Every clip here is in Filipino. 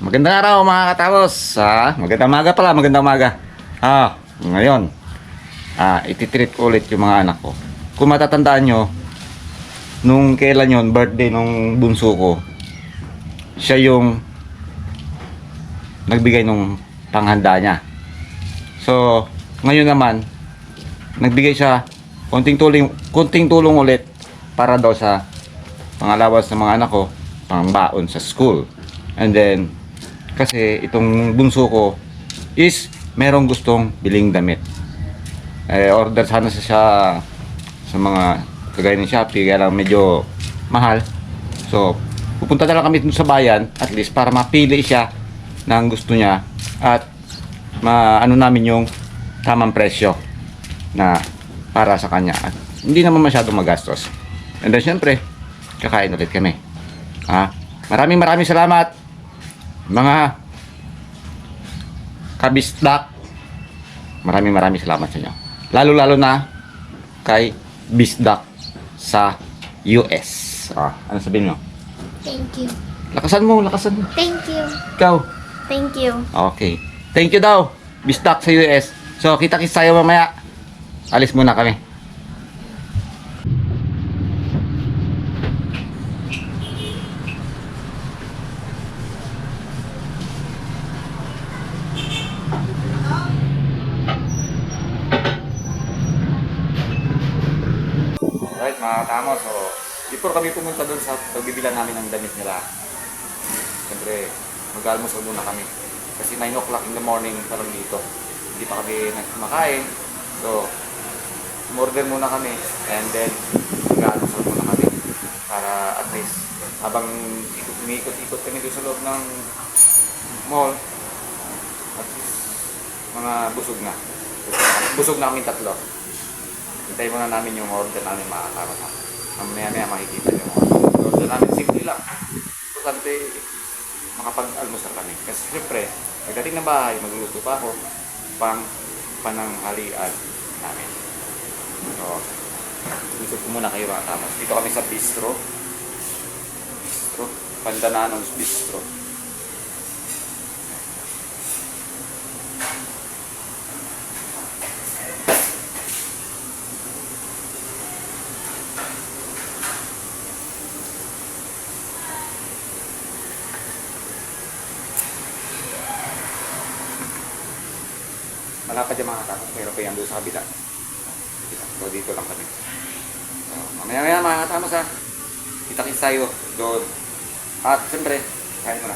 Magandang araw mga katapos. Magandang umaga pala, magandang umaga. Ngayon, ititreat ko ulit yung mga anak ko. Kung matatandaan nyo, nung kailan yon birthday nung bunso ko, siya yung nagbigay nung panghanda niya. So, ngayon naman, nagbigay siya konting tulong ulit para daw sa pangalawas ng mga anak ko, pangbaon sa school. And then, kasi itong bunso ko is merong gustong biling damit. Order sana siya sa mga kagaya ng Shopee, kaya lang medyo mahal. So, pupunta na lang kami dun sa bayan at least para mapili siya ng gusto niya at maano namin yung tamang presyo na para sa kanya. At hindi naman masyadong magastos. And then, syempre, kakain ulit kami. Maraming salamat mga kabisdak. Maraming salamat sa inyo. Lalo na kay Bisdak sa US. Ano sabihin mo? Thank you. Lakasan mo. Thank you. Ikaw. Thank you. Okay. Thank you daw, Bisdak sa US. So, kita-kits tayo mamaya. Alis muna kami. Alright mga katamo, so before kami pumunta doon sa pagbibilan namin ng damit nila, siyempre mag-almusal muna kami kasi 9 o'clock in the morning pa lang dito, hindi pa kami kumakain. So umorder muna kami and then mag-almusal muna kami para at least habang umiikot-ikot kami doon sa loob ng mall, at least mga busog na kami tatlo. Hintayin muna namin yung order namin mga katamo. Mamaya makikita yung order namin. Simple lang. Importante makapag-almusal kami. Kasi siyempre, pagdating ng bahay, magluluto pa ako pananghalian namin. So, lusot ko muna kayo mga katamo. Dito kami sa bistro. Pandananon's Bistro. Malapad yung mga katapos, mayroon pa yan doon sa kabila. So, dito lang kami. So, mamaya mga katapos kita-kits tayo doon. At siyempre, kain mo na.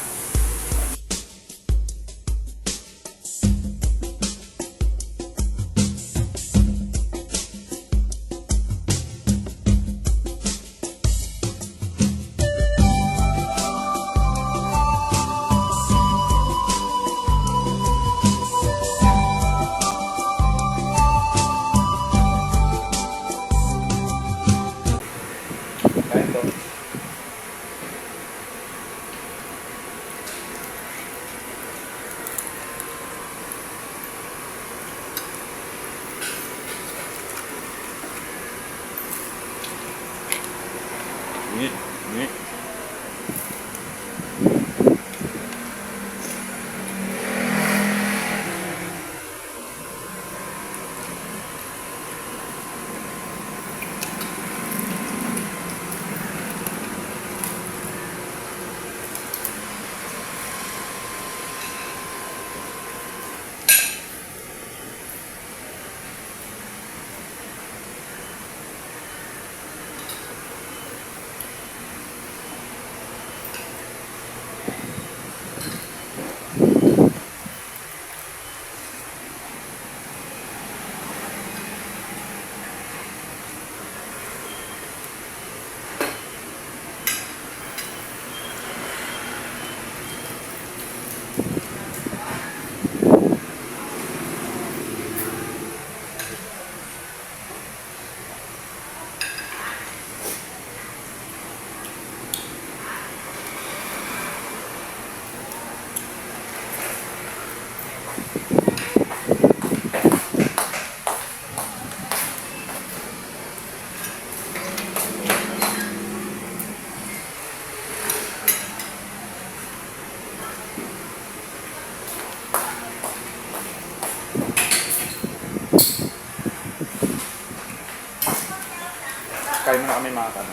Kain muna kami mga kano.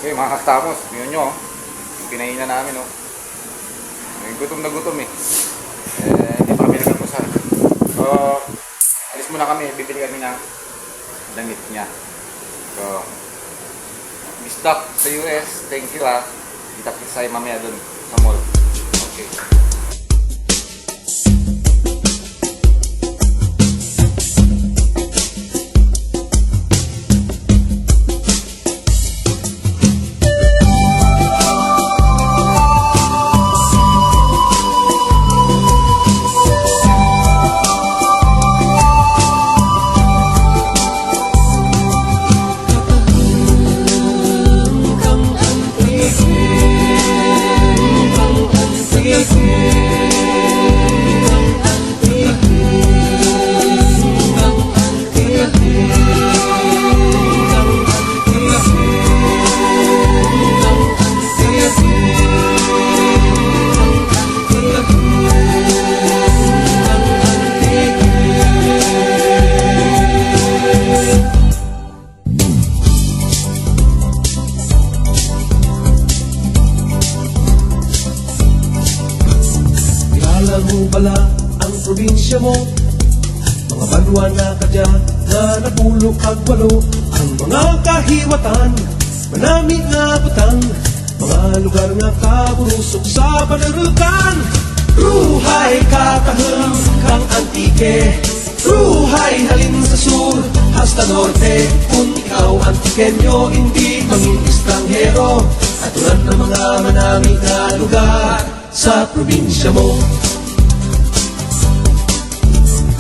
Okay, mga kastamos, yun nyo, oh. Pinainan namin, oh. Gutom na gutom, eh. Hindi pa kami nagkapusan. So, alis muna kami, bibili kami ng damit niya. So, stock sa US, thank you, ah. Kita-kita sa'yo mamaya dun sa mall. Okay. Alam mo pala ang probinsya mo, mga banwa na kadya na napulok kagwalo, ang mga kahiwatan, manami nga butang, mga lugar nga kaburusok sa panarutan. Ruhay katahang kang antike, ruhay halin sa sur hasta norte. Kung ikaw antikenyo, hindi manging estranghero, at tulad ng mga manami na lugar sa probinsya mo.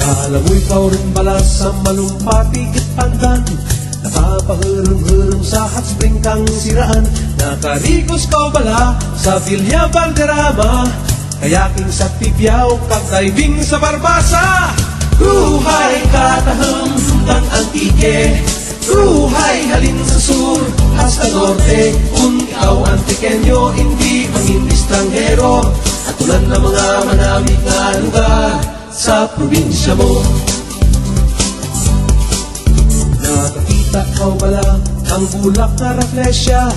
Kala mo ikaw rin pala sa malumpati Pandan, napapahulong-hulong sa hot spring kang siraan. Nakarikos ka bala sa Villa Valderrama, kayaking sa Tipiao, kag-diving sa Barbasa. Ruhay katahang kang antike, ruhay halin sa sur hasta norte. Kung ikaw antikenyo, hindi manging estranghero, at tulad ng mga manami na lugar sa probinsya mo. Nakakita ka pala ang bulak na raklesya,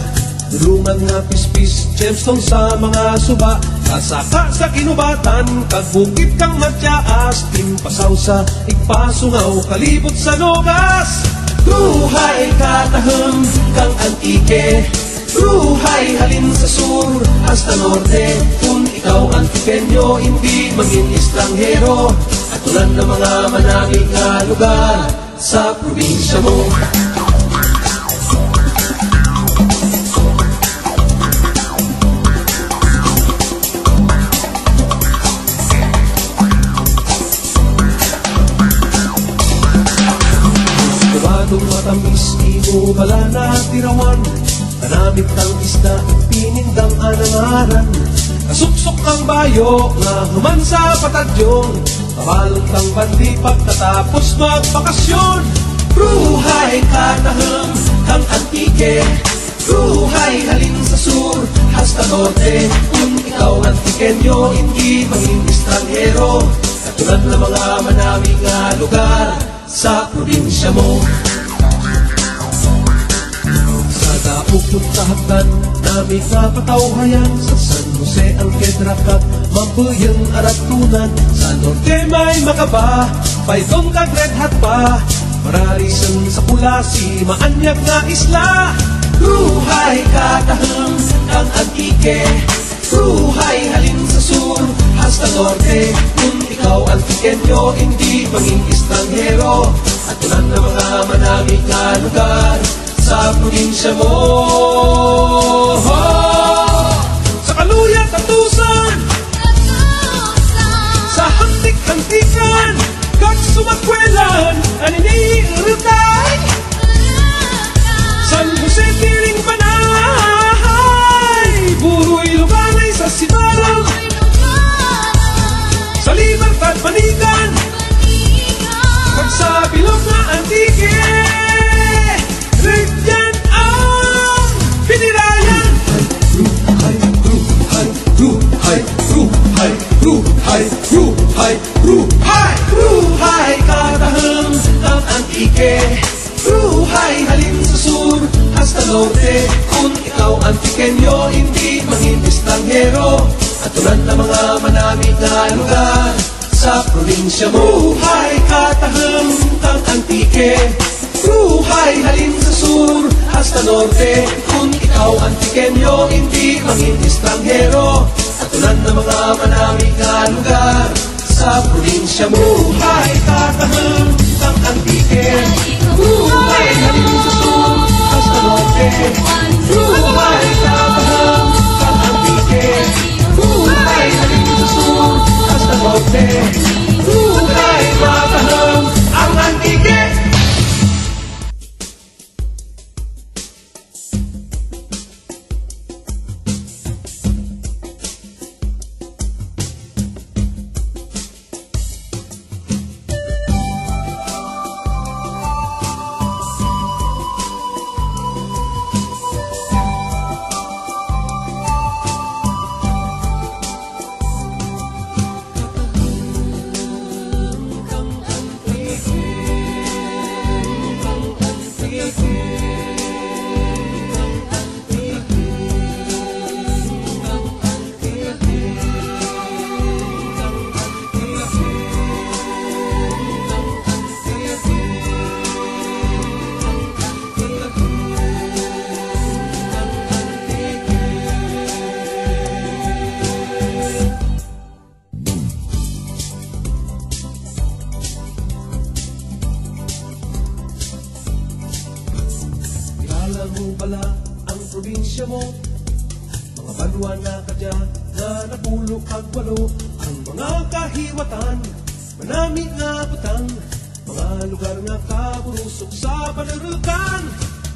durungan nga pispis, gemstone sa mga suba, kasaka sa kinubatan, kagbukit kang matyaas, timpasaw sa igpasungaw, kalibot sa nogas. Ruhay katahang kang antike, ruhay halin sa sur hasta norte. Kung ikaw antikenyo, hindi manging estranghero, at tulad ng mga manaming na lugar sa probinsya mo. Kumadong matamis, imo bala na tirawan, kanamit ang isda at pinindang anangaran. Kasuksok ang bayo nga human sa patadyong, kabalong kang bandi pagkatapos magbakasyon. Ruhay katahang kang antike, ruhay halin sa sur hasta norte. Kung ikaw antikenyo, hindi manging estranghero, at tulad ng mga manaming nga lugar sa probinsya mo. Daupot kahagdan, nami kapatawhayan, sa San Jose ang kedrakat, mambuyang aratunan. Sa norte may makaba, paitong kag red hat pa, mararisan sa Pulasi, maanyag nga isla. Ruhay katahang kang antike, ruhay halin sa sur hasta norte. Kung ikaw antikenyo, hindi manging estranghero, at tulad ng mga manaming na lugar sa probinsya mo. Sa Kaluya, Katusan, sa Hantik-Hantikan, kag Sumakwelan, aniniurutay, San Jose, Piling Panay, Buruy, Luganay, sa Sibalang, sa Libertad, Manigan, kag sa Bilog na Antique, Rigyan ang pinirayan. Ruhay, ruhay, ruhay, ruhay, ruhay, ruhay, ruhay, ruhay katahang ang antike, ruhay halin sa sur hasta norte. Kung ikaw ang Tikenyo, hindi mangin estranghero. At tulad ng mga manamit na lugar sa probinsya mo, buhay katahang kang antike. Buhay halin sa sur hasta norte. Kung ikaw ang Tikenyo, hindi mangin estranghero. At tulad ng mga manamit na lugar sa probinsya mo, buhay katahang kang antike. Buhay halin sa sur hasta norte. Buhay katahang kang antike. Buhay halin sa sur hasta norte. Buhay katahang ang antike. Kilala mo pala ang probinsya mo? Mga banwa na kadya na napulo kagwalo. Ang mga kahiwatan, manamit nga butang. Mga lugar nga kaburusok sa panarukan.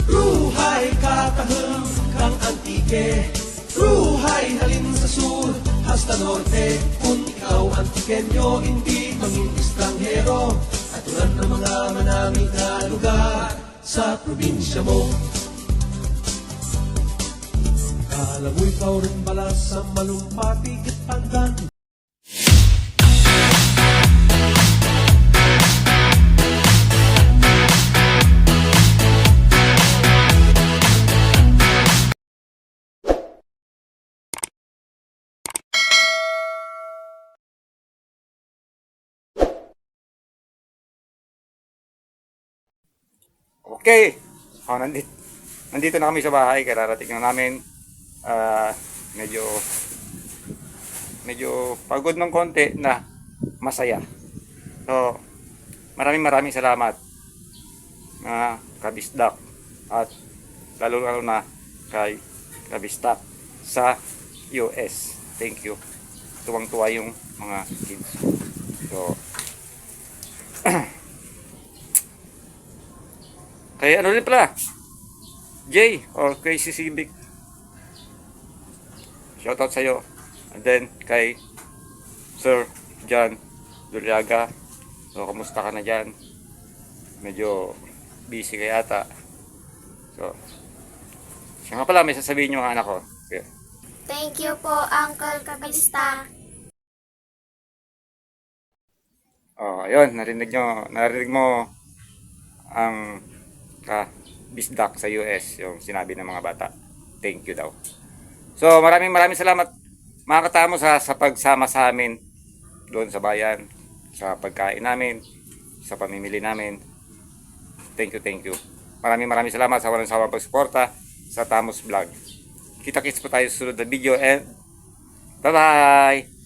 Ruhay katahang kang antike. Ruhay halin sa sur hasta norte. Kung ikaw ang Tikenyo, hindi mangin estranghero. At tulad ng mga manamit na lugar sa probinsya mo. Kala mo ikaw rin pala sa malumpati at pandan. Okay. Nandito na kami sa bahay. Kararating na namin. Medyo pagod ng konti na masaya. So, maraming salamat na Kabisdak at lalo na kay Kabistak sa US. Thank you. Tuwang-tuwa yung mga kids. So, kaya ano rin pala, Jay or Crazy Civic, shoutout sa'yo. And then kay Sir John Duriaga. So, kamusta ka na dyan? Medyo busy ka yata. So, siya nga pala, may sasabihin yung mga anak ko. Okay. Thank you po, Uncle Kabista. Oh, ayun, narinig mo ang Kabisdak sa US, yung sinabi ng mga bata. Thank you daw. So, maraming salamat mga katamo sa pagsama sa amin doon sa bayan, sa pagkain namin, sa pamimili namin. Thank you. Maraming salamat sa walang sawang pagsuporta sa Tamos Vlog. Kita-kits po tayo sa sunod na video and bye-bye!